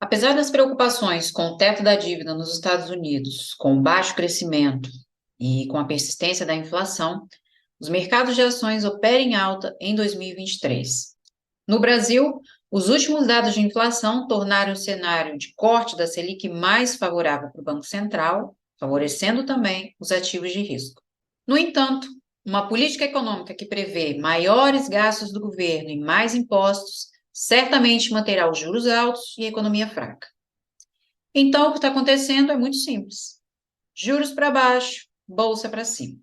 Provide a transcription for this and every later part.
Apesar das preocupações com o teto da dívida nos Estados Unidos, com o baixo crescimento e com a persistência da inflação, os mercados de ações operam em alta em 2023. No Brasil, os últimos dados de inflação tornaram o cenário de corte da Selic mais favorável para o Banco Central, favorecendo também os ativos de risco. No entanto, uma política econômica que prevê maiores gastos do governo e mais impostos certamente manterá os juros altos e a economia fraca. Então, o que está acontecendo é muito simples: juros para baixo, bolsa para cima.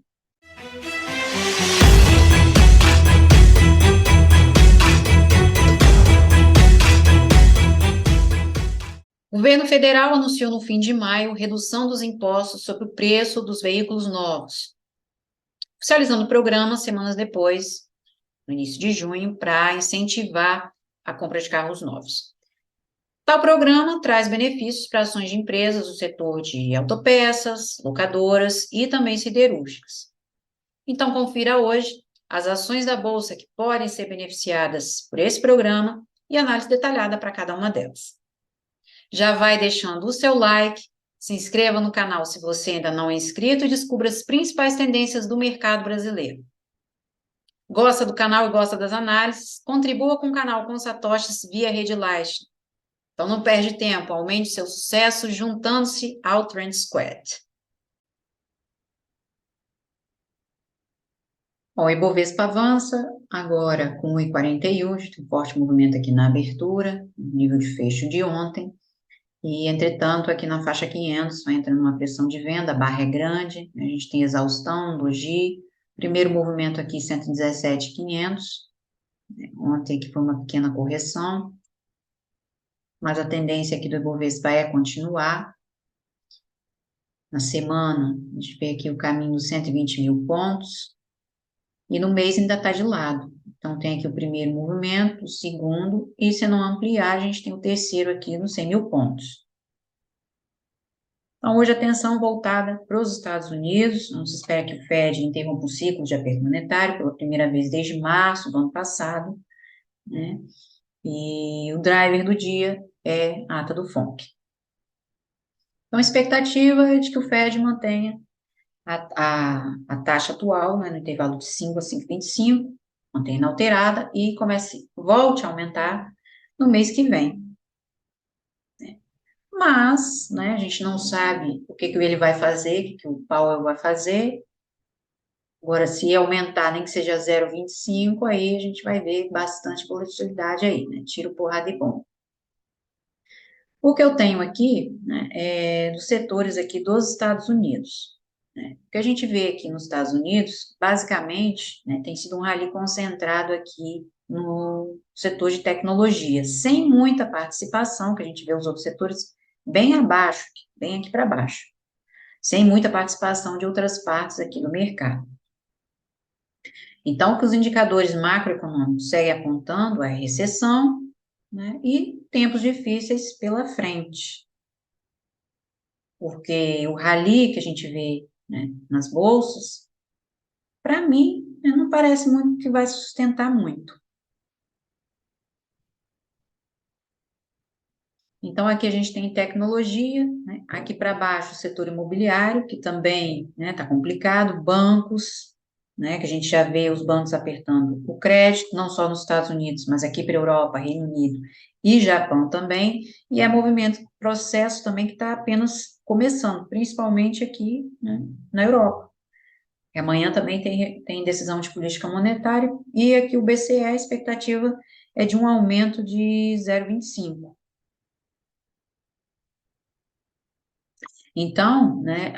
O governo federal anunciou no fim de maio redução dos impostos sobre o preço dos veículos novos, oficializando o programa semanas depois, no início de junho, para incentivar a compra de carros novos. Tal programa traz benefícios para ações de empresas do setor de autopeças, locadoras e também siderúrgicas. Então, confira hoje as ações da Bolsa que podem ser beneficiadas por esse programa e análise detalhada para cada uma delas. Já vai deixando o seu like, se inscreva no canal se você ainda não é inscrito e descubra as principais tendências do mercado brasileiro. Gosta do canal e gosta das análises? Contribua com o canal com satoshis via Rede Lightning. Então não perde tempo, aumente seu sucesso juntando-se ao Trend Squad. Bom, o Ibovespa avança agora com 1,41, tem um forte movimento aqui na abertura, nível de fecho de ontem. E, entretanto, aqui na faixa 500, vai entrando uma pressão de venda, a barra é grande, a gente tem exaustão, doji, primeiro movimento aqui 117,500, ontem aqui foi uma pequena correção, mas a tendência aqui do Ibovespa é continuar. Na semana, a gente vê aqui o caminho dos 120 mil pontos, e no mês ainda está de lado. Então, tem aqui o primeiro movimento, o segundo, e se não ampliar, a gente tem o terceiro aqui nos 100 mil pontos. Então, hoje a atenção voltada para os Estados Unidos, não se espera que o Fed interrompa o ciclo de aperto monetário pela primeira vez desde março do ano passado, né? E o driver do dia é a ata do FONC. Então, a expectativa é de que o Fed mantenha a taxa atual, né, no intervalo de 5 a 5,25, mantenha inalterada e volte a aumentar no mês que vem. Mas, né, a gente não sabe o que ele vai fazer, o que o Powell vai fazer. Agora, se aumentar, nem que seja 0,25, aí a gente vai ver bastante volatilidade aí, né? Tiro, porrada e bomba. O que eu tenho aqui, né, é dos setores aqui dos Estados Unidos, né? O que a gente vê aqui nos Estados Unidos, basicamente, né, tem sido um rally concentrado aqui no setor de tecnologia, sem muita participação, que a gente vê os outros setores bem abaixo, bem aqui para baixo, sem muita participação de outras partes aqui do mercado. Então, o que os indicadores macroeconômicos seguem apontando é recessão, né, e tempos difíceis pela frente. Porque o rally que a gente vê, né, nas bolsas, para mim, não parece muito que vai sustentar muito. Então, aqui a gente tem tecnologia, né, aqui para baixo o setor imobiliário, que também está complicado, bancos, né, que a gente já vê os bancos apertando o crédito, não só nos Estados Unidos, mas aqui para a Europa, Reino Unido e Japão também, e é movimento, processo também que está apenas começando, principalmente aqui, né, na Europa. E amanhã também tem decisão de política monetária, e aqui o BCE, a expectativa é de um aumento de 0,25. Então, né,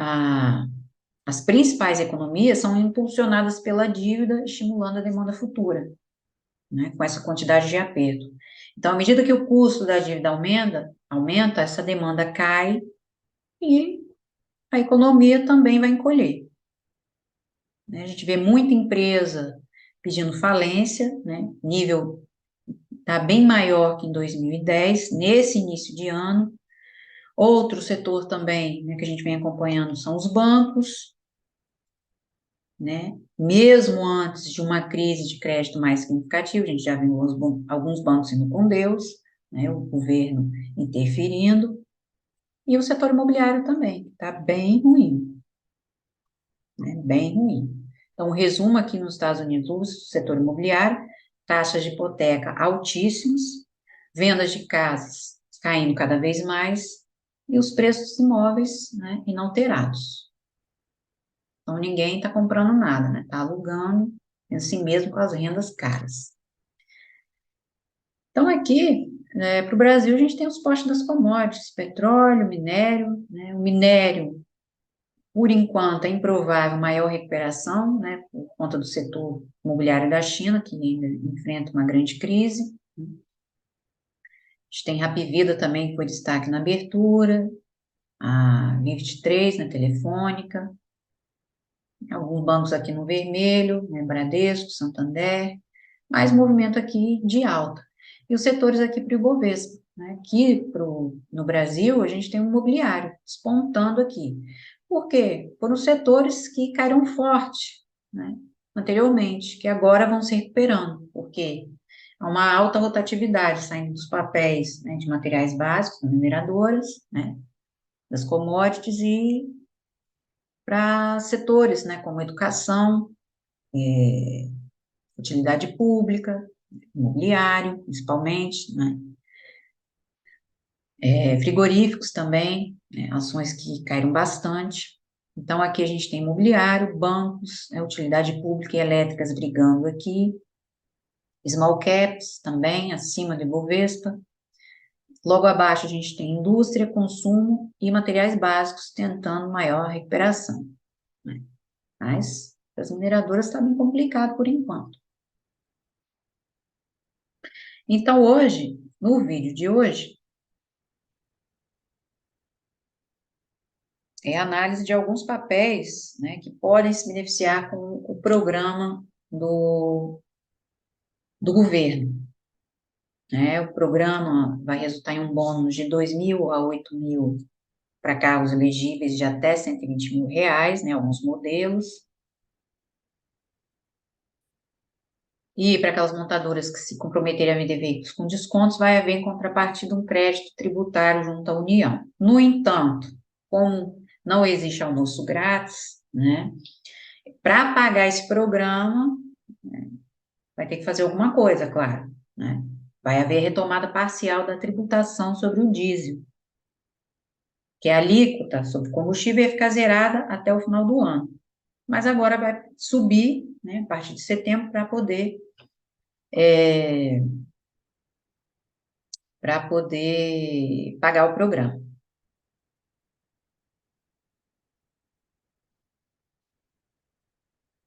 as principais economias são impulsionadas pela dívida, estimulando a demanda futura, né, com essa quantidade de aperto. Então, à medida que o custo da dívida aumenta, essa demanda cai e a economia também vai encolher. Né, a gente vê muita empresa pedindo falência, né, nível está bem maior que em 2010, nesse início de ano. Outro setor também, né, que a gente vem acompanhando são os bancos, né? Mesmo antes de uma crise de crédito mais significativa, a gente já viu alguns bancos indo com Deus, né, o governo interferindo, e o setor imobiliário também, está bem ruim, né, bem ruim. Então, o resumo aqui nos Estados Unidos, o setor imobiliário, taxas de hipoteca altíssimas, vendas de casas caindo cada vez mais, e os preços dos imóveis, né, inalterados. Então, ninguém está comprando nada, né, está alugando, assim mesmo com as rendas caras. Então, aqui, para o Brasil, a gente tem os postos das commodities, petróleo, minério, né? O minério, por enquanto, é improvável maior recuperação, né? Por conta do setor imobiliário da China, que ainda enfrenta uma grande crise. A gente tem Hapvida também, que foi destaque na abertura, a M23 na Telefônica, alguns bancos aqui no vermelho, né? Bradesco, Santander, mais movimento aqui de alta. E os setores aqui para o Ibovespa, né? Aqui no Brasil, a gente tem um imobiliário despontando aqui. Por quê? Foram setores que caíram forte, né? Anteriormente, que agora vão se recuperando, porque há uma alta rotatividade saindo dos papéis, né, de materiais básicos, mineradoras, né, das commodities e para setores, né, como educação, utilidade pública, imobiliário, principalmente, né? Frigoríficos também, né? Ações que caíram bastante. Então, aqui a gente tem imobiliário, bancos, né? Utilidade pública e elétricas brigando aqui, small caps também, acima do Ibovespa. Logo abaixo a gente tem indústria, consumo e materiais básicos tentando maior recuperação, né? Mas as mineradoras está bem complicado por enquanto. Então, hoje, no vídeo de hoje, é a análise de alguns papéis, né, que podem se beneficiar com o programa do governo, né? O programa vai resultar em um bônus de 2.000 a 8.000 para cargos elegíveis de até 120 mil reais, né, alguns modelos. E para aquelas montadoras que se comprometerem a vender veículos com descontos, vai haver em contrapartida um crédito tributário junto à União. No entanto, como não existe almoço grátis, né, para pagar esse programa, vai ter que fazer alguma coisa, claro, né? Vai haver retomada parcial da tributação sobre o diesel, que é a alíquota sobre combustível ia ficar zerada até o final do ano. Mas agora vai subir, né, a partir de setembro, para poder pagar o programa.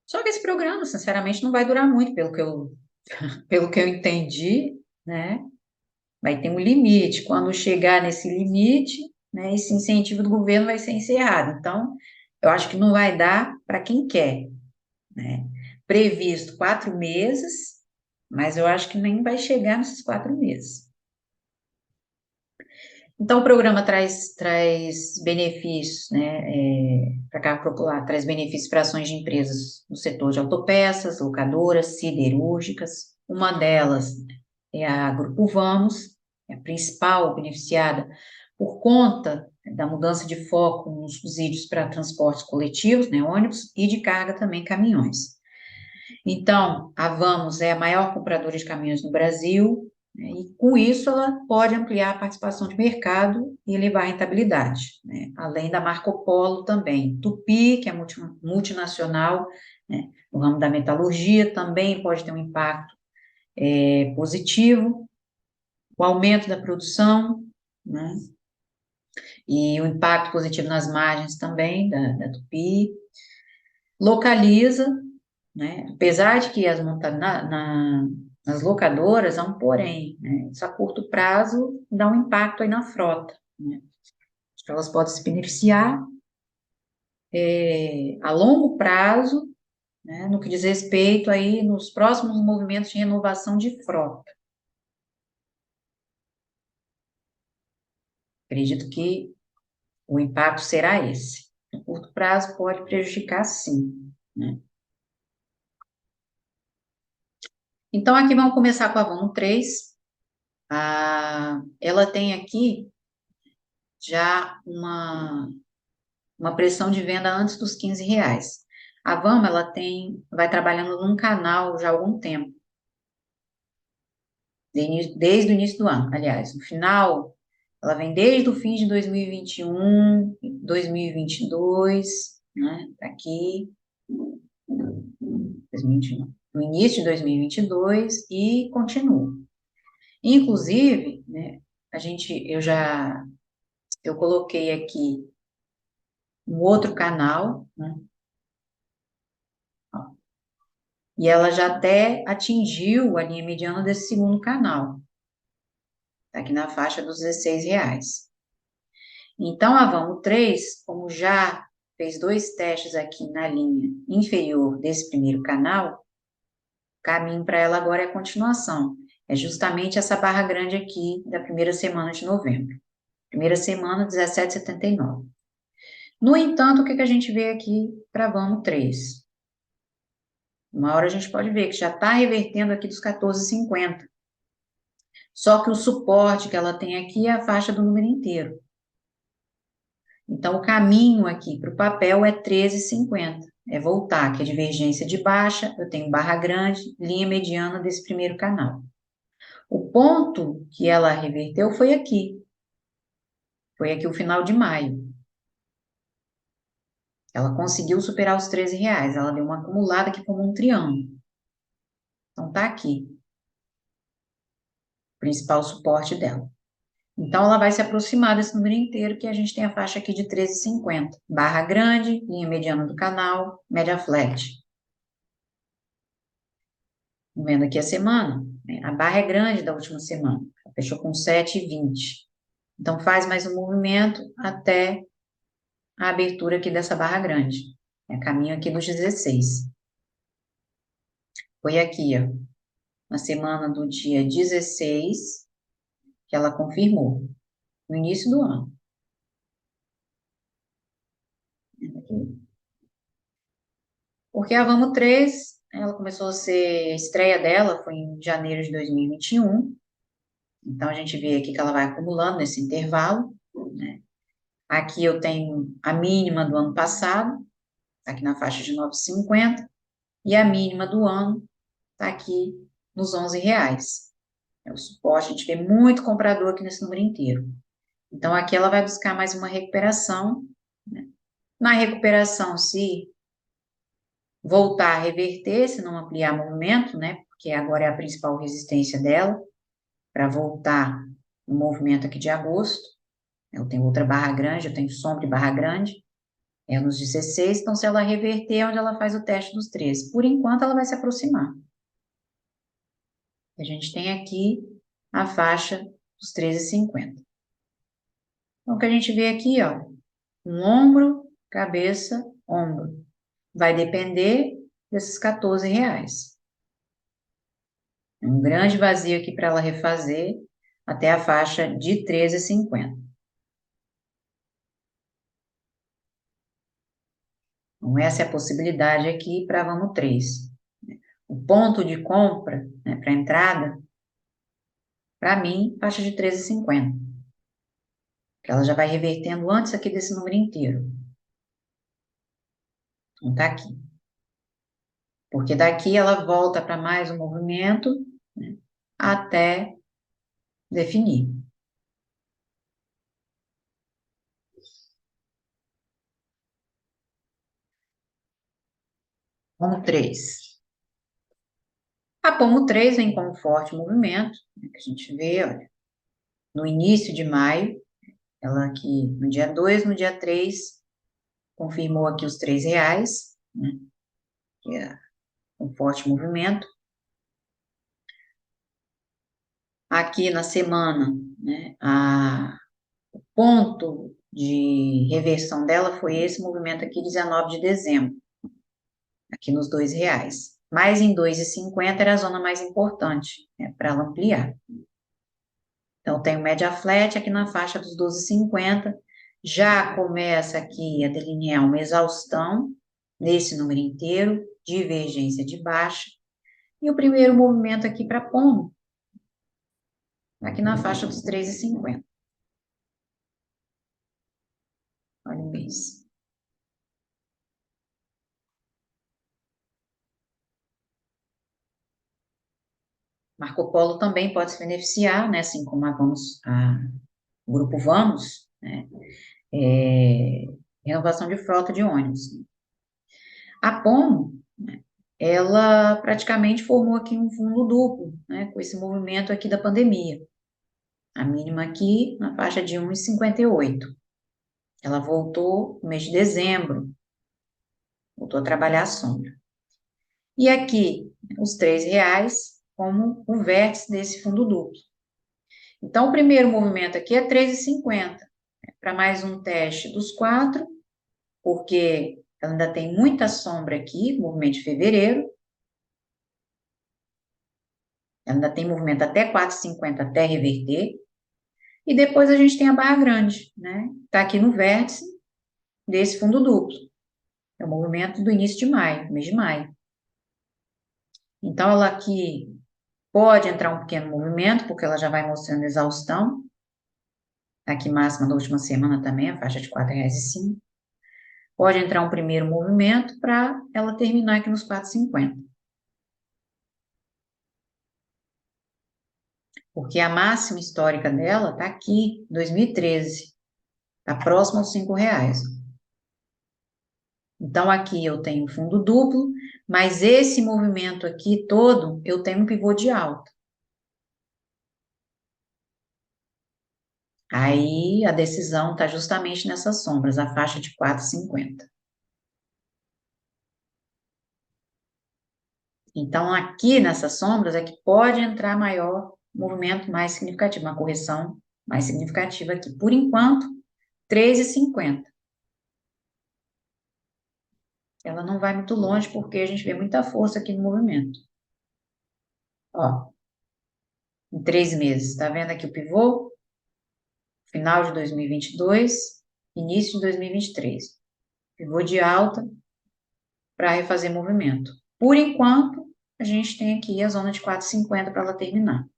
Só que esse programa, sinceramente, não vai durar muito, pelo que eu entendi, né? Vai ter um limite. Quando chegar nesse limite, né, esse incentivo do governo vai ser encerrado. Então, eu acho que não vai dar para quem quer, né? Previsto 4 meses, mas eu acho que nem vai chegar nesses 4 meses. Então, o programa traz benefícios, né, para carro popular, traz benefícios para ações de empresas no setor de autopeças, locadoras, siderúrgicas. Uma delas é a Grupo Vamos, é a principal beneficiada por conta da mudança de foco nos subsídios para transportes coletivos, né, ônibus, e de carga também caminhões. Então, a Vamos é a maior compradora de caminhões no Brasil, né, e com isso ela pode ampliar a participação de mercado e elevar a rentabilidade, né, além da Marco Polo também. Tupi, que é multinacional, né, no ramo da metalurgia, também pode ter um impacto positivo, o aumento da produção, né, e o impacto positivo nas margens também da Tupi. Localiza, né? Apesar de que nas locadoras há um porém, né? Isso a curto prazo dá um impacto aí na frota, né? Acho que elas podem se beneficiar a longo prazo, né? No que diz respeito aí nos próximos movimentos de renovação de frota. Acredito que o impacto será esse. No curto prazo pode prejudicar sim, né? Então aqui vamos começar com a Vamos 3. ela tem aqui já uma pressão de venda antes dos R$ 15. A Vama, vai trabalhando num canal já há algum tempo, desde o início do ano, aliás, no final, ela vem desde o fim de 2021, 2022, né, tá aqui, 2021, no início de 2022 e continua. Inclusive, né, eu coloquei aqui um outro canal, né, ó, e ela já até atingiu a linha mediana desse segundo canal, tá aqui na faixa dos R$ 16. Então, a Vamo 3, como já fez 2 testes aqui na linha inferior desse primeiro canal, o caminho para ela agora é a continuação. É justamente essa barra grande aqui da primeira semana de novembro. Primeira semana, 17,79. No entanto, o que a gente vê aqui para a Vamo 3? Uma hora a gente pode ver que já está revertendo aqui dos 14,50. Só que o suporte que ela tem aqui é a faixa do número inteiro. Então, o caminho aqui para o papel é 13,50. É voltar, que é divergência de baixa, eu tenho barra grande, linha mediana desse primeiro canal. O ponto que ela reverteu foi aqui. Foi aqui o final de maio. Ela conseguiu superar os R$ 13. Ela deu uma acumulada aqui como um triângulo. Então, tá aqui. O principal suporte dela. Então, ela vai se aproximar desse número inteiro, que a gente tem a faixa aqui de 13,50. Barra grande, linha mediana do canal, média flat. Vendo aqui a semana, né? A barra é grande da última semana. Ela fechou com 7,20. Então, faz mais um movimento até a abertura aqui dessa barra grande. É caminho aqui dos 16. Foi aqui, ó, na semana do dia 16, que ela confirmou, no início do ano. Porque a Vamo 3, ela começou a ser, a estreia dela foi em janeiro de 2021. Então, a gente vê aqui que ela vai acumulando nesse intervalo, né? Aqui eu tenho a mínima do ano passado, está aqui na faixa de 9,50, e a mínima do ano está aqui nos R$ 11. É o suporte, a gente vê muito comprador aqui nesse número inteiro. Então, aqui ela vai buscar mais uma recuperação, né? Na recuperação, se voltar a reverter, se não ampliar movimento, né? Porque agora é a principal resistência dela, para voltar no movimento aqui de agosto. Eu tenho outra barra grande, eu tenho sombra e barra grande, é nos 16, então se ela reverter, é onde ela faz o teste dos 13. Por enquanto, ela vai se aproximar. A gente tem aqui a faixa dos 13,50. Então, o que a gente vê aqui, ó, um ombro, cabeça, ombro. Vai depender desses R$ 14. Um grande vazio aqui para ela refazer até a faixa de 13,50. Então, essa é a possibilidade aqui para a Vamo 3. O ponto de compra, né, para entrada, para mim, faixa de 13,50. Que ela já vai revertendo antes aqui desse número inteiro. Então, tá aqui. Porque daqui ela volta para mais um movimento, né, até definir. Pomo 3. A Pomo 3 vem com um forte movimento, né, que a gente vê, olha, no início de maio, ela aqui no dia 2, no dia 3, confirmou aqui os R$ 3, né, que é um forte movimento. Aqui na semana, né, o ponto de reversão dela foi esse movimento aqui, 19 de dezembro, aqui nos R$ 2. Mas em 2,50 era a zona mais importante, né, para ela ampliar. Então, tem o média flat aqui na faixa dos 12,50. Já começa aqui a delinear uma exaustão nesse número inteiro, divergência de baixa. E o primeiro movimento aqui para Pomo aqui na faixa dos 3,50. Olha o mês. Marco Polo também pode se beneficiar, né, assim como o Grupo Vamos, né, renovação de frota de ônibus. A Pomo, né, ela praticamente formou aqui um fundo duplo, né, com esse movimento aqui da pandemia. A mínima aqui na faixa de 1,58. Ela voltou no mês de dezembro, voltou a trabalhar a sombra. E aqui, os R$ 3 como o vértice desse fundo duplo. Então, o primeiro movimento aqui é 3,50, para mais um teste dos 4, porque ela ainda tem muita sombra aqui, movimento de fevereiro. Ela ainda tem movimento até 4,50 até reverter. E depois a gente tem a barra grande, né? Está aqui no vértice desse fundo duplo. É o movimento do início de maio, mês de maio. Então, ela aqui pode entrar um pequeno movimento, porque ela já vai mostrando exaustão. Aqui máxima da última semana também, a faixa de R$ 4,05. Pode entrar um primeiro movimento para ela terminar aqui nos 4,50. Porque a máxima histórica dela está aqui, 2013. Está próximo aos R$ 5. Então, aqui eu tenho fundo duplo, mas esse movimento aqui todo, eu tenho um pivô de alta. Aí, a decisão está justamente nessas sombras, a faixa de 4,50. Então, aqui nessas sombras é que pode entrar maior movimento mais significativo, uma correção mais significativa aqui. Por enquanto, 3,50. Ela não vai muito longe, porque a gente vê muita força aqui no movimento. Ó, em 3 meses, tá vendo aqui o pivô? Final de 2022, início de 2023. Pivô de alta para refazer movimento. Por enquanto, a gente tem aqui a zona de 4,50 para ela terminar.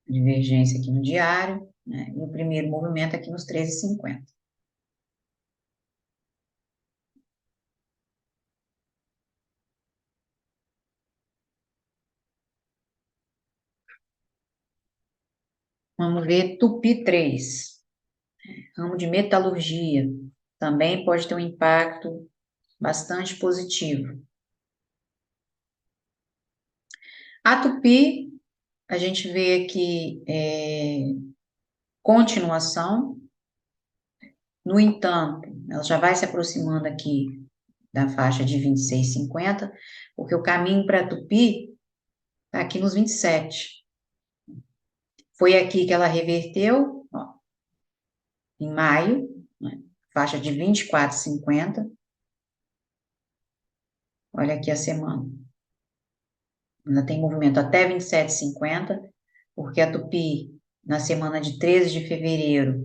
Divergência aqui no diário, né? E o primeiro movimento aqui nos 13,50. Vamos ver Tupi 3, ramo de metalurgia. Também pode ter um impacto bastante positivo. A Tupi, a gente vê aqui continuação. No entanto, ela já vai se aproximando aqui da faixa de 26,50, porque o caminho para Tupi está aqui nos 27. Foi aqui que ela reverteu, ó, em maio, né, faixa de 24,50. Olha aqui a semana. Ainda tem movimento até 27,50, porque a Tupi, na semana de 13 de fevereiro,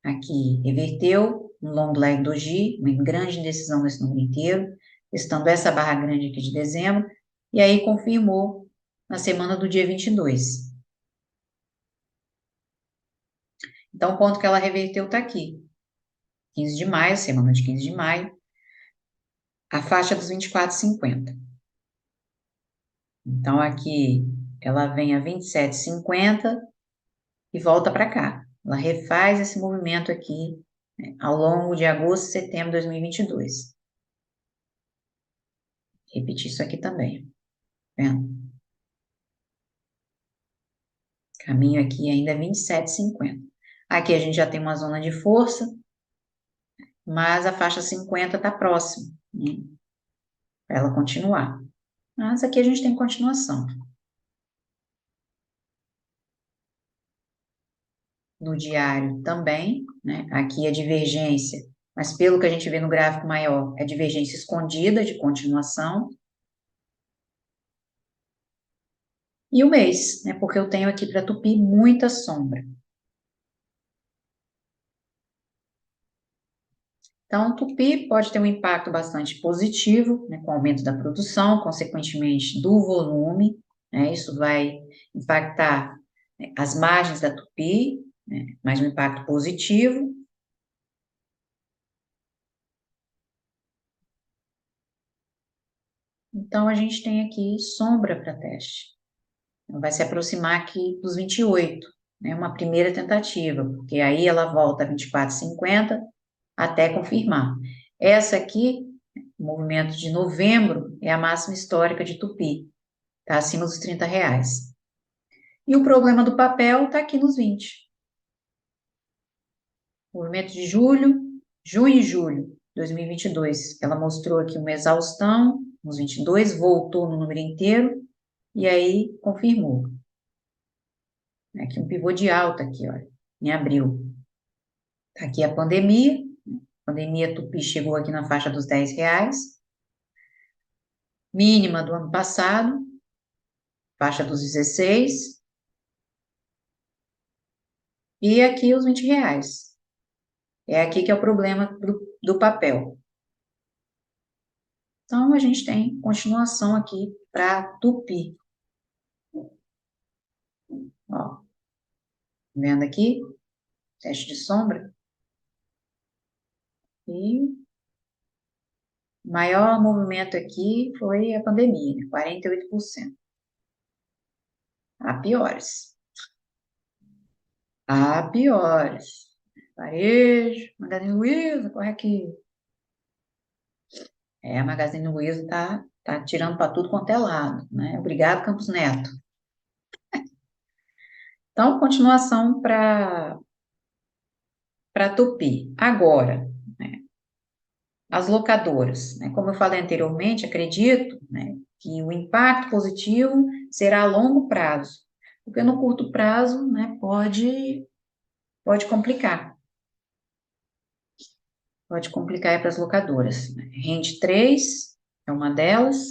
aqui reverteu um long leg doji, uma grande indecisão nesse número inteiro, estando essa barra grande aqui de dezembro, e aí confirmou na semana do dia 22. Então, o ponto que ela reverteu está aqui. 15 de maio, semana de 15 de maio, a faixa dos 24,50. Então, aqui ela vem a 27,50 e volta para cá. Ela refaz esse movimento aqui, né, ao longo de agosto e setembro de 2022. Repetir isso aqui também. Tá vendo? Caminho aqui ainda é 27,50. Aqui a gente já tem uma zona de força, mas a faixa 50 está próxima, né, para ela continuar. Mas aqui a gente tem continuação. No diário também, né? Aqui a divergência, mas pelo que a gente vê no gráfico maior, é divergência escondida de continuação. E o mês, né? Porque eu tenho aqui para Tupi muita sombra. Então, Tupi pode ter um impacto bastante positivo, né, com o aumento da produção, consequentemente do volume, né, isso vai impactar, né, as margens da Tupi, né, mais um impacto positivo. Então, a gente tem aqui sombra para teste. Então, vai se aproximar aqui dos 28, né, uma primeira tentativa, porque aí ela volta a 24,50 até confirmar. Essa aqui, o movimento de novembro, é a máxima histórica de Tupi, está acima dos R$ 30. E o problema do papel está aqui nos 20. Movimento de julho, junho e julho de 2022. Ela mostrou aqui uma exaustão nos 22, voltou no número inteiro e aí confirmou. Aqui um pivô de alta aqui, olha, em abril. Tá aqui a pandemia. A pandemia Tupi chegou aqui na faixa dos R$ 10. Mínima do ano passado, faixa dos 16. E aqui os R$ 20. É aqui que é o problema do papel. Então, a gente tem continuação aqui para Tupi. Ó, vendo aqui, teste de sombra. E o maior movimento aqui foi a pandemia, né? 48%. Há piores. Há piores. Varejo, Magazine Luiza, corre aqui. A Magazine Luiza tá tirando para tudo quanto é lado, né? Obrigado, Campos Neto. Então, continuação para Tupi. Agora, né, as locadoras, né, como eu falei anteriormente, acredito, né, que o impacto positivo será a longo prazo, porque no curto prazo, né, pode complicar. Pode complicar para as locadoras. Rende 3 é uma delas.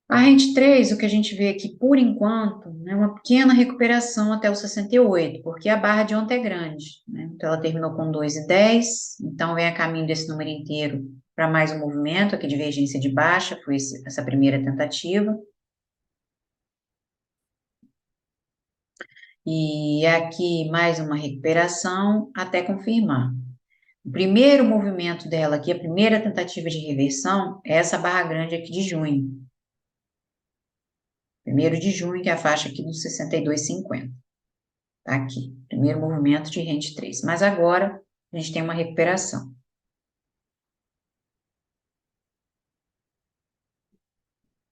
A Rente 3, o que a gente vê aqui por enquanto, é uma pequena recuperação até o 68, porque a barra de ontem é grande, né? Então, ela terminou com 2,10, então vem a caminho desse número inteiro para mais um movimento, aqui divergência de baixa, foi essa primeira tentativa. E aqui mais uma recuperação até confirmar. O primeiro movimento dela aqui, a primeira tentativa de reversão, é essa barra grande aqui de junho. 1º de junho, que é a faixa aqui dos 62,50. Tá aqui, primeiro movimento de rente 3. Mas agora, a gente tem uma recuperação.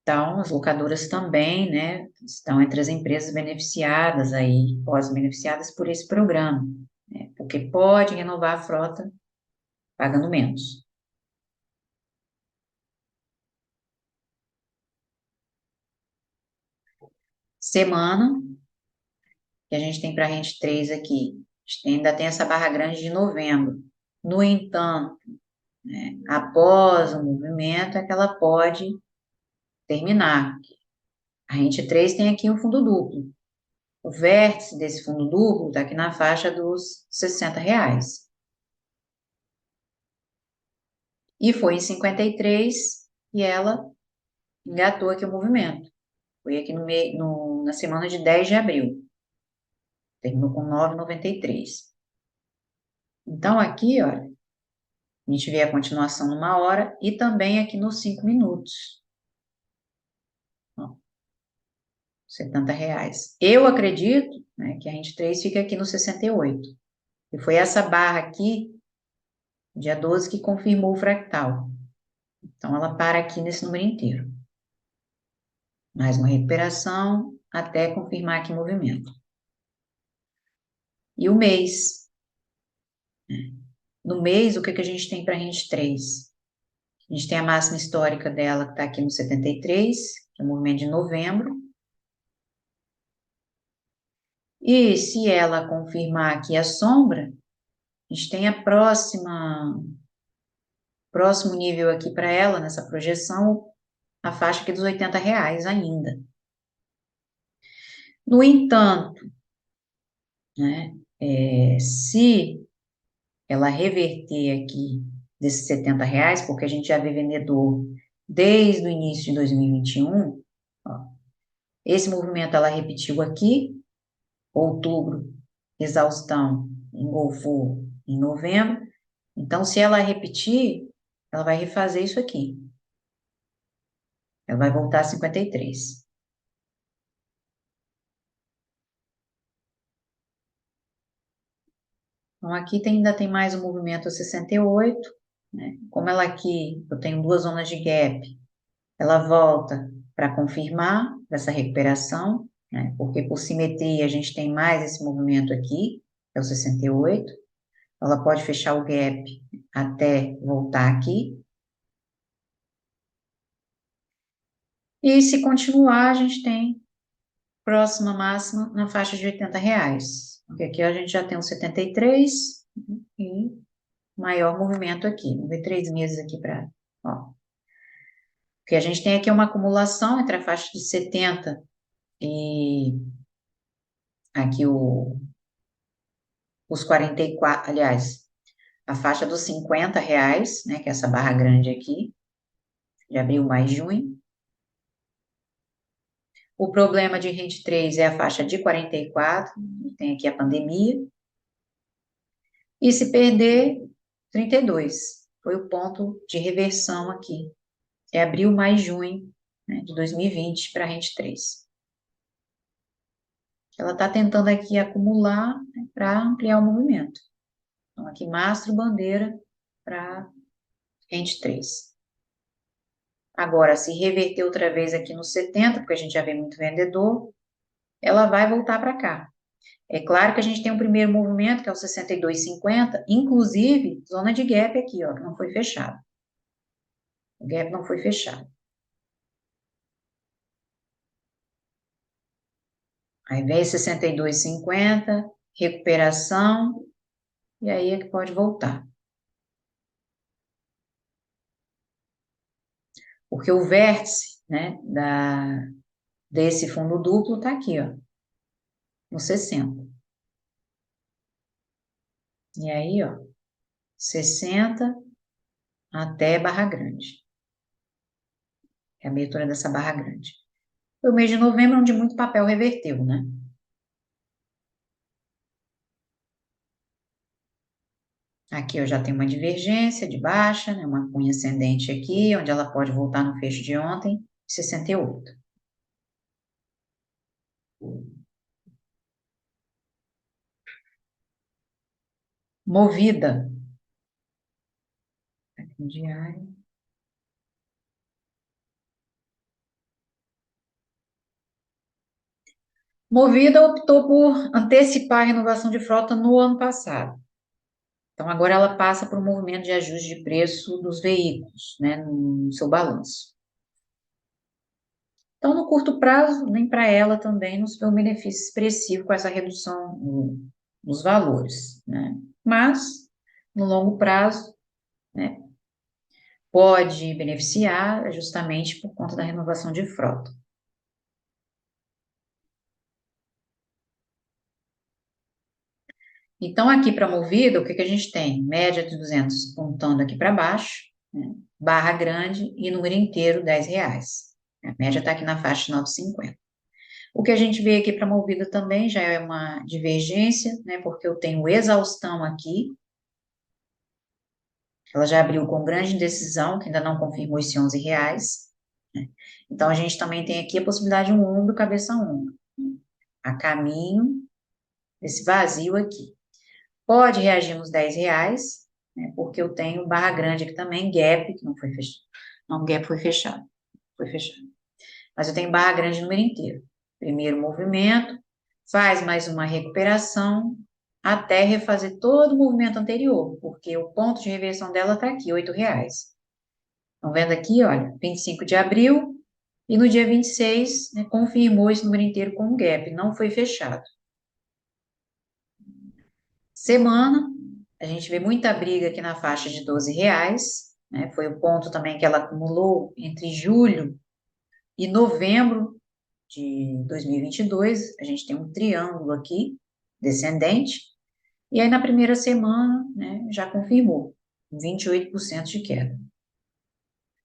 Então, as locadoras também, né, estão entre as empresas beneficiadas aí, pós-beneficiadas por esse programa, né, porque pode renovar a frota pagando menos. Semana, que a gente tem para a rente 3 aqui, a gente ainda tem essa barra grande de novembro. No entanto, né, após o movimento, é que ela pode terminar. A rente 3 tem aqui um fundo duplo. O vértice desse fundo duplo está aqui na faixa dos R$ 60. E foi em 53 e ela engatou aqui o movimento. Foi aqui na semana de 10 de abril. Terminou com 9,93. Então, aqui, olha, a gente vê a continuação numa hora e também aqui nos 5 minutos. Ó, R$ 70. Eu acredito, né, que a rente 3 fica aqui no 68. E foi essa barra aqui, dia 12, que confirmou o fractal. Então, ela para aqui nesse número inteiro. Mais uma recuperação até confirmar aqui o movimento. E o mês. No mês, o que a gente tem para a rente 3? A gente tem a máxima histórica dela, que está aqui no 73, que é o movimento de novembro. E se ela confirmar aqui a sombra, a gente tem próximo nível aqui para ela, nessa projeção, a faixa aqui dos R$ 80 ainda. No entanto, né? Se ela reverter aqui desses R$ 70, porque a gente já vê vendedor desde o início de 2021, ó, esse movimento ela repetiu aqui, outubro, exaustão, engolfou em novembro. Então, se ela repetir, ela vai refazer isso aqui. Ela vai voltar a 53. Então, aqui ainda tem mais um movimento a 68, né? Como ela aqui, eu tenho duas zonas de gap, ela volta para confirmar essa recuperação, né? Porque por simetria a gente tem mais esse movimento aqui, que é o 68. Ela pode fechar o gap até voltar aqui. E se continuar, a gente tem próxima máxima na faixa de R$ 80. Porque aqui a gente já tem um 73 e maior movimento aqui. Vamos ver 3 meses aqui para. Porque a gente tem aqui uma acumulação entre a faixa de 70 e aqui os 44, aliás, a faixa dos R$ 50, né, que é essa barra grande aqui, de abril, mais junho. O problema de rente 3 é a faixa de 44, tem aqui a pandemia. E se perder, 32. Foi o ponto de reversão aqui. É abril mais junho, né, de 2020 para a rente 3. Ela está tentando aqui acumular, né, para ampliar o movimento. Então, aqui mastro, bandeira para rente 3. Agora, se reverter outra vez aqui no 70, porque a gente já vê muito vendedor, ela vai voltar para cá. É claro que a gente tem um primeiro movimento, que é o 62,50, inclusive zona de gap aqui, ó, que não foi fechado. O gap não foi fechado. Aí vem 62,50, recuperação, e aí é que pode voltar. Porque o vértice, né, desse fundo duplo tá aqui, ó, no 60. E aí, ó, 60 até barra grande. É a abertura dessa barra grande. Foi o mês de novembro onde muito papel reverteu, né? Aqui eu já tenho uma divergência de baixa, né, uma cunha ascendente aqui, onde ela pode voltar no fecho de ontem, 68. Movida. Aqui no diário. Movida optou por antecipar a renovação de frota no ano passado. Então, agora ela passa por um movimento de ajuste de preço dos veículos, né, no seu balanço. Então, no curto prazo, nem para ela também não se vê um benefício expressivo com essa redução nos valores, né? Mas, no longo prazo, né, pode beneficiar justamente por conta da renovação de frota. Então, aqui para a Movida, o que a gente tem? Média de 200 pontando aqui para baixo, né? Barra grande e número inteiro, R$ 10. A média está aqui na faixa de 9,50. O que a gente vê aqui para a Movida também já é uma divergência, né? Porque eu tenho exaustão aqui, ela já abriu com grande indecisão, que ainda não confirmou esse R$ 11, né? Então, a gente também tem aqui a possibilidade de um ombro, cabeça ombro, a caminho desse vazio aqui. Pode reagir nos R$ 10, né, porque eu tenho barra grande aqui também, gap, que não foi fechado. Não, gap foi fechado. Foi fechado. Mas eu tenho barra grande no número inteiro. Primeiro movimento, faz mais uma recuperação, até refazer todo o movimento anterior, porque o ponto de reversão dela está aqui, R$ 8. Estão vendo aqui, olha, 25 de abril, e no dia 26, né, confirmou esse número inteiro com um gap, não foi fechado. Semana, a gente vê muita briga aqui na faixa de R$ 12, né? Foi o ponto também que ela acumulou entre julho e novembro de 2022. A gente tem um triângulo aqui, descendente, e aí na primeira semana, né, já confirmou, 28% de queda.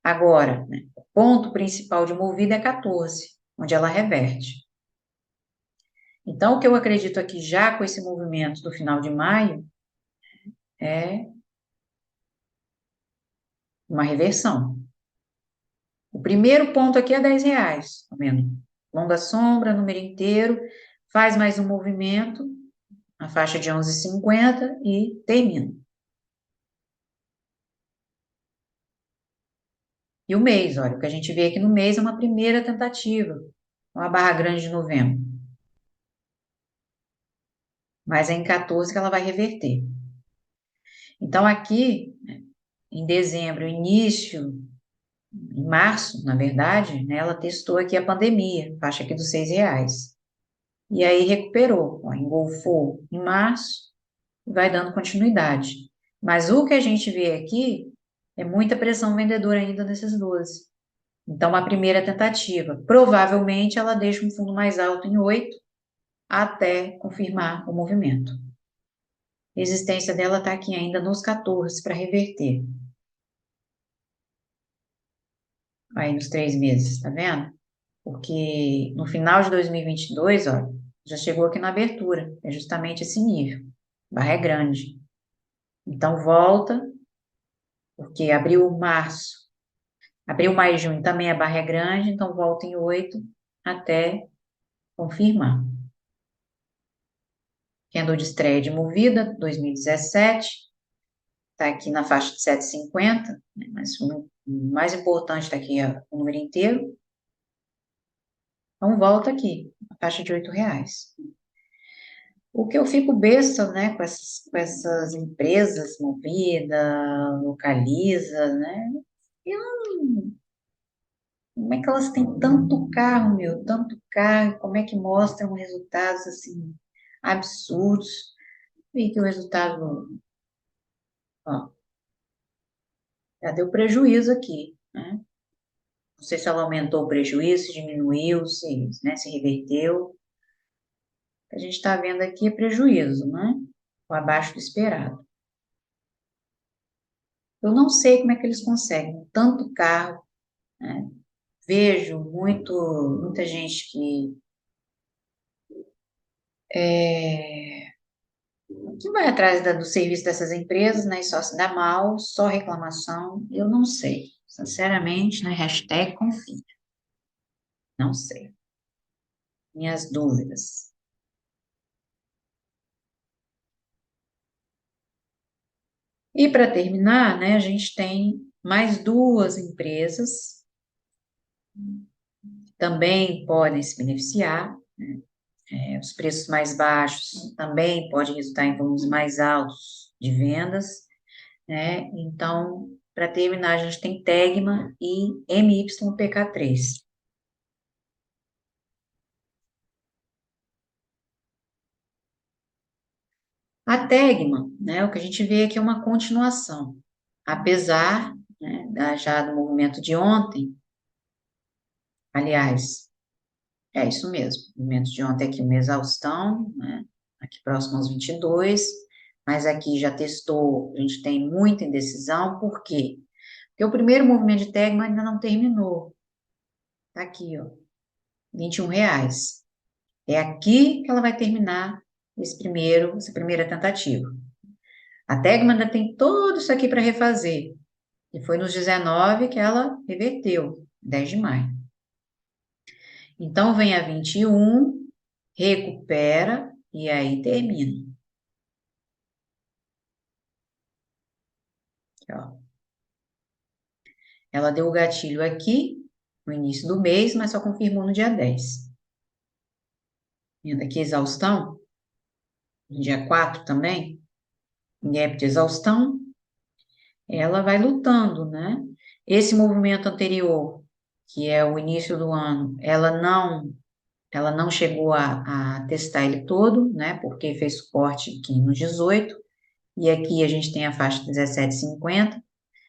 Agora, né, o ponto principal de Movida é 14, onde ela reverte. Então, o que eu acredito aqui já com esse movimento do final de maio é uma reversão. O primeiro ponto aqui é R$ 10, tá vendo? Longa sombra, número inteiro, faz mais um movimento, a faixa de 11,50 e termina. E o mês, olha, o que a gente vê aqui no mês é uma primeira tentativa, uma barra grande de novembro. Mas é em 14 que ela vai reverter. Então, aqui, em dezembro, início, em março, na verdade, né, ela testou aqui a pandemia, faixa aqui dos R$ 6. E aí recuperou, ó, engolfou em março, e vai dando continuidade. Mas o que a gente vê aqui é muita pressão vendedora ainda nesses 12. Então, a primeira tentativa, provavelmente ela deixa um fundo mais alto em 8 até confirmar o movimento. A resistência dela está aqui ainda nos 14 para reverter. Aí nos 3 meses, tá vendo? Porque no final de 2022, ó, já chegou aqui na abertura, é justamente esse nível. Barra é grande. Então volta, porque abril, março, abril, maio, junho também a barra é grande, então volta em 8 até confirmar. Candle de estreia de Movida, 2017, está aqui na faixa de 7,50, né, mas o mais importante está aqui o número inteiro. Então volta aqui, a faixa de R$ 8. O que eu fico besta, né, com essas empresas, Movida, Localiza, né, como é que elas têm tanto carro, meu, tanto carro, como é que mostram resultados, assim, absurdos, e que o resultado, ó, já deu prejuízo aqui, né, não sei se ela aumentou o prejuízo, se diminuiu, né, se reverteu, o que a gente está vendo aqui é prejuízo, né, ou abaixo do esperado. Eu não sei como é que eles conseguem tanto carro, né? Vejo muita gente que vai atrás do serviço dessas empresas, né? E só se dá mal, só reclamação. Eu não sei, sinceramente, né? Hashtag confia. Não sei. Minhas dúvidas. E para terminar, né? A gente tem mais duas empresas que também podem se beneficiar. Os preços mais baixos também podem resultar em volumes mais altos de vendas, né? Então, para terminar, a gente tem Tegma e MYPK3. A Tegma, né, o que a gente vê aqui é uma continuação, apesar, né, já do movimento de ontem, aliás, é isso mesmo, o movimento de ontem aqui uma exaustão, né, aqui próximo aos 22, mas aqui já testou, a gente tem muita indecisão, por quê? Porque o primeiro movimento de Tegma ainda não terminou, tá aqui, ó, R$ 21. É aqui que ela vai terminar essa primeira tentativa. A Tegma ainda tem tudo isso aqui para refazer. E foi nos 19 que ela reverteu, 10 de maio. Então, vem a 21, recupera e aí termina. Aqui, ó. Ela deu o gatilho aqui, no início do mês, mas só confirmou no dia 10. Vendo aqui exaustão, no dia 4 também, gap de exaustão, ela vai lutando, né? Esse movimento anterior, que é o início do ano, ela não chegou a testar ele todo, né? Porque fez suporte aqui no 18, e aqui a gente tem a faixa 17,50,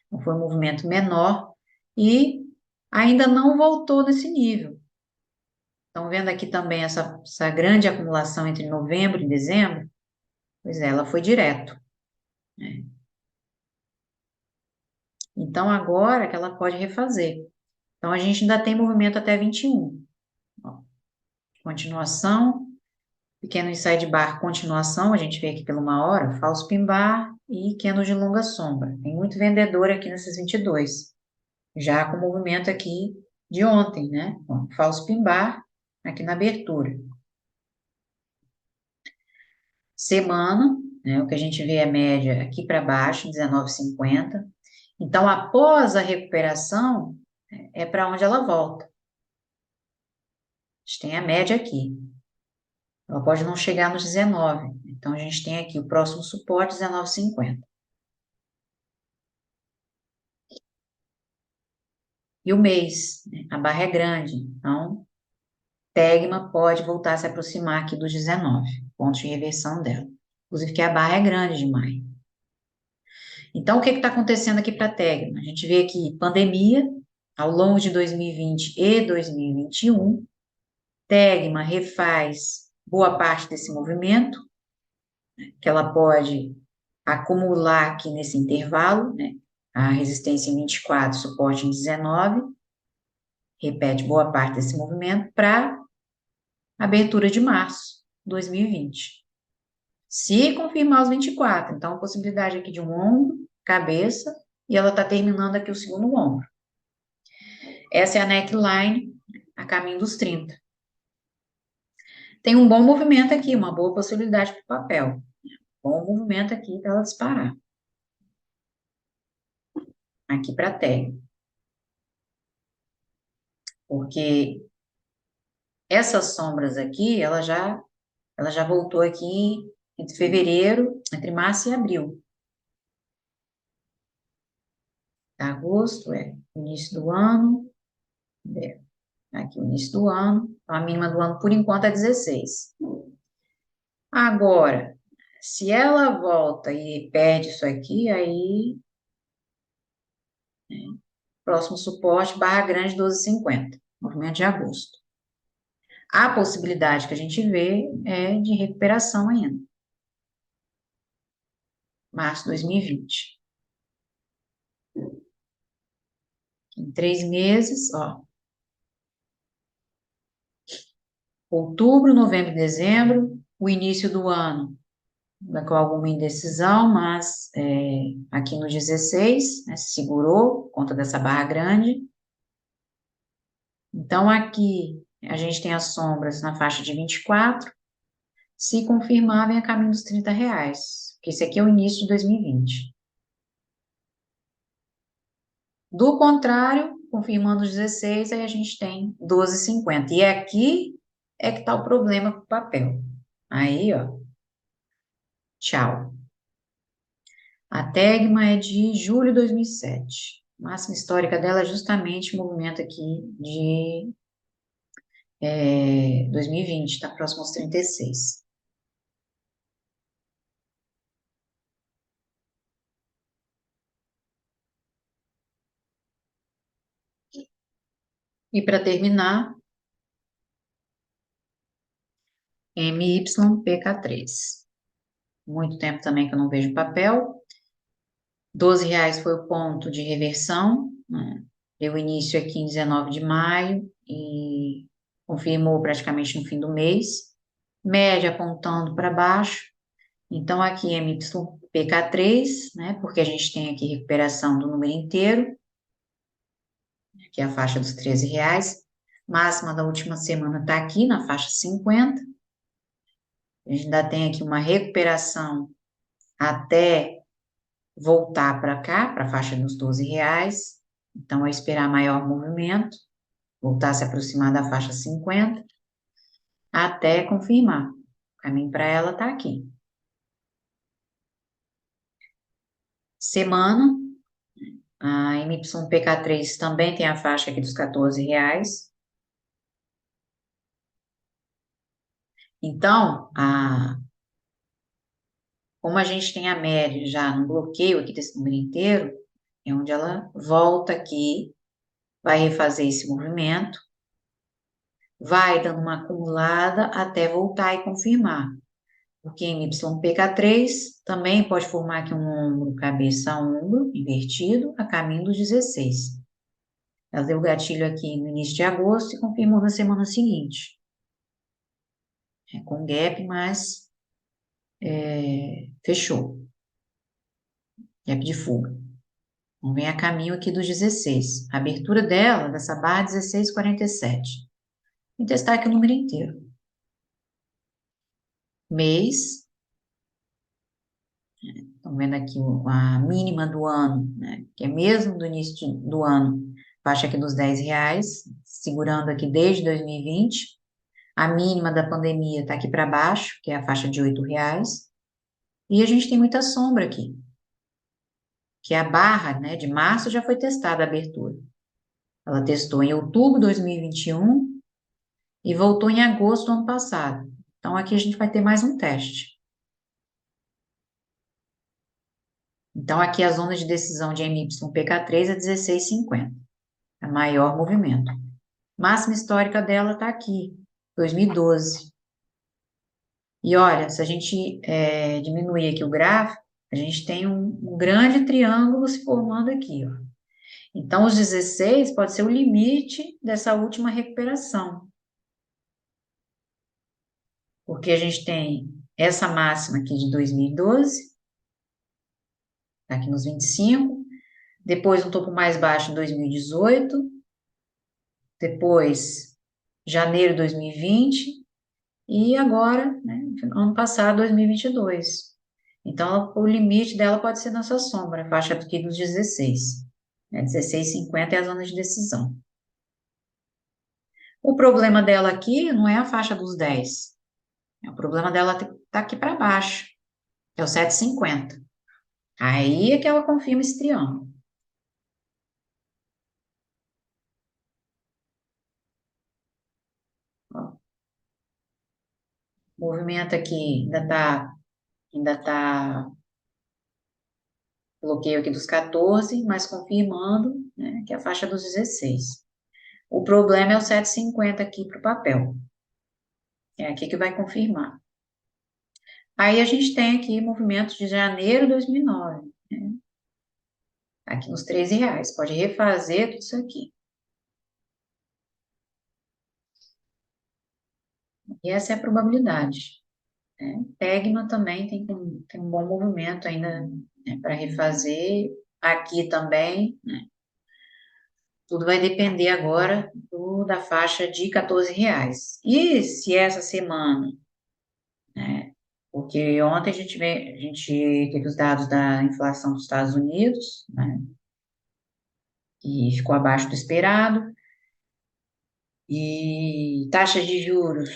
então foi um movimento menor, e ainda não voltou nesse nível. Estão vendo aqui também essa grande acumulação entre novembro e dezembro? Pois é, ela foi direto, né? Então, agora que ela pode refazer. Então, a gente ainda tem movimento até 21. Ó, continuação, pequeno inside bar, continuação, a gente vê aqui pela 1 hora, falso pin bar e candle de longa sombra. Tem muito vendedor aqui nesses 22. Já com o movimento aqui de ontem, né? Ó, falso pin bar aqui na abertura. Semana, né? O que a gente vê é a média aqui para baixo, 19,50. Então, após a recuperação, é para onde ela volta. A gente tem a média aqui. Ela pode não chegar nos 19. Então, a gente tem aqui o próximo suporte, 19,50. E o mês, né? A barra é grande. Então, Tegma pode voltar a se aproximar aqui dos 19 pontos de reversão dela. Inclusive que a barra é grande de maio. Então, o que está acontecendo aqui para a Tegma? A gente vê aqui pandemia ao longo de 2020 e 2021. Tegma refaz boa parte desse movimento, que ela pode acumular aqui nesse intervalo, né? A resistência em 24, suporte em 19, repete boa parte desse movimento para abertura de março de 2020. Se confirmar os 24, então a possibilidade aqui de um ombro, cabeça, e ela está terminando aqui o segundo ombro. Essa é a neckline a caminho dos 30. Tem um bom movimento aqui, uma boa possibilidade para o papel. Bom movimento aqui para ela disparar. Aqui para a tag. Porque essas sombras aqui, ela já voltou aqui entre fevereiro, entre março e abril. Agosto é início do ano. Aqui o início do ano. A mínima do ano, por enquanto, é 16. Agora, se ela volta e perde isso aqui, aí, próximo suporte, barra grande 12,50, movimento de agosto. A possibilidade que a gente vê é de recuperação ainda. Março de 2020. Em 3 meses, ó. Outubro, novembro, dezembro, o início do ano, com alguma indecisão, mas aqui no 16, né, se segurou por conta dessa barra grande. Então, aqui a gente tem as sombras na faixa de 24. Se confirmar, vem a caminho dos R$ 30, porque esse aqui é o início de 2020. Do contrário, confirmando os 16, aí a gente tem 12,50. E aqui é que está o problema com o papel. Aí, ó, tchau. A Tegma é de julho de 2007. A máxima histórica dela é justamente o movimento aqui de 2020, está próximo aos 36. E para terminar, MYPK3. Muito tempo também que eu não vejo papel. R$ 12 foi o ponto de reversão, né? Deu início aqui em 19 de maio e confirmou praticamente no fim do mês. Média apontando para baixo. Então, aqui MYPK3, né? Porque a gente tem aqui recuperação do número inteiro, que é a faixa dos R$ 13. Máxima da última semana está aqui na faixa 50. A gente ainda tem aqui uma recuperação até voltar para cá, para a faixa dos R$ 12. Então, é esperar maior movimento, voltar a se aproximar da faixa 50, até confirmar. O caminho para ela está aqui. Semana, a MYPK3 também tem a faixa aqui dos R$ 14. Então, como a gente tem a média já no bloqueio aqui desse número inteiro, é onde ela volta aqui, vai refazer esse movimento, vai dando uma acumulada até voltar e confirmar. porque em YPK3 também pode formar aqui um ombro, cabeça, ombro, invertido, a caminho dos 16. Ela deu o gatilho aqui no início de agosto e confirmou na semana seguinte. Com gap, mas fechou. Gap de fuga. Então, vem a caminho aqui dos 16. A abertura dela, dessa barra, 16,47. Vou testar aqui o número inteiro. Mês. Estão vendo aqui a mínima do ano, né? Que é mesmo do início do ano. Faixa aqui dos R$ 10, segurando aqui desde 2020. A mínima da pandemia está aqui para baixo, que é a faixa de R$ 8. E a gente tem muita sombra aqui, que é a barra, né, de março já foi testada a abertura. Ela testou em outubro de 2021 e voltou em agosto do ano passado. Então, aqui a gente vai ter mais um teste. Então, aqui a zona de decisão de MYPK3 é 16,50. É maior movimento. Máxima histórica dela está aqui, 2012. E olha, se a gente diminuir aqui o gráfico, a gente tem um grande triângulo se formando aqui, ó. Então, os 16 pode ser o limite dessa última recuperação. Porque a gente tem essa máxima aqui de 2012, tá aqui nos 25, depois um topo mais baixo em 2018, depois janeiro de 2020 e agora, né, ano passado, 2022. Então, o limite dela pode ser nessa sombra, a faixa aqui dos 16. 16,50 é a zona de decisão. O problema dela aqui não é a faixa dos 10. O problema dela está aqui para baixo, é o 7,50. Aí é que ela confirma esse triângulo. Ó, o movimento aqui ainda tá bloqueio aqui dos 14, mas confirmando, né, que é a faixa dos 16. O problema é o 7,50 aqui para o papel. É aqui que vai confirmar. Aí a gente tem aqui movimentos de janeiro de 2009, né? Aqui nos R$ 13. Pode refazer tudo isso aqui. E essa é a probabilidade, né? Tegma também tem um bom movimento ainda, né, para refazer. Aqui também, né? Tudo vai depender agora da faixa de R$ 14. E se essa semana, né? Porque ontem a gente teve os dados da inflação dos Estados Unidos, né? E ficou abaixo do esperado. E taxas de juros,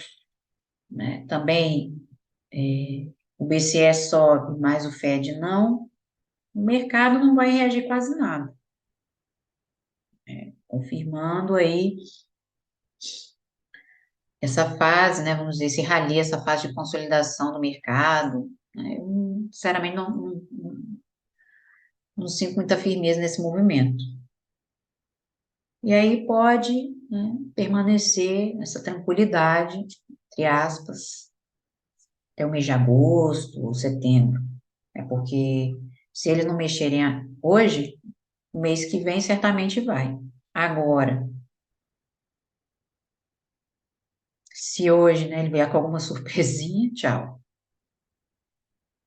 né? Também o BCE sobe, mas o Fed não. O mercado não vai reagir quase nada, confirmando aí essa fase, né, vamos dizer, esse rally, essa fase de consolidação do mercado, né, eu, sinceramente, não sinto muita firmeza nesse movimento. E aí pode, né, permanecer nessa tranquilidade, entre aspas, até o mês de agosto ou setembro. Porque se eles não mexerem hoje, o mês que vem certamente vai. Agora, se hoje, né, ele vier com alguma surpresinha, tchau.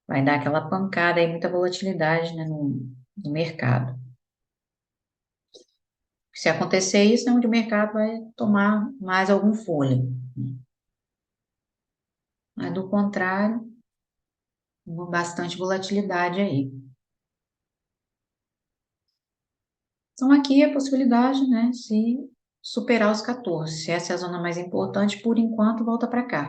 Vai dar aquela pancada aí, muita volatilidade, né, no mercado. Se acontecer isso, é onde o mercado vai tomar mais algum fôlego. Mas, do contrário, bastante volatilidade aí. Então, aqui a possibilidade, né, se superar os 14. Se essa é a zona mais importante, por enquanto, volta para cá.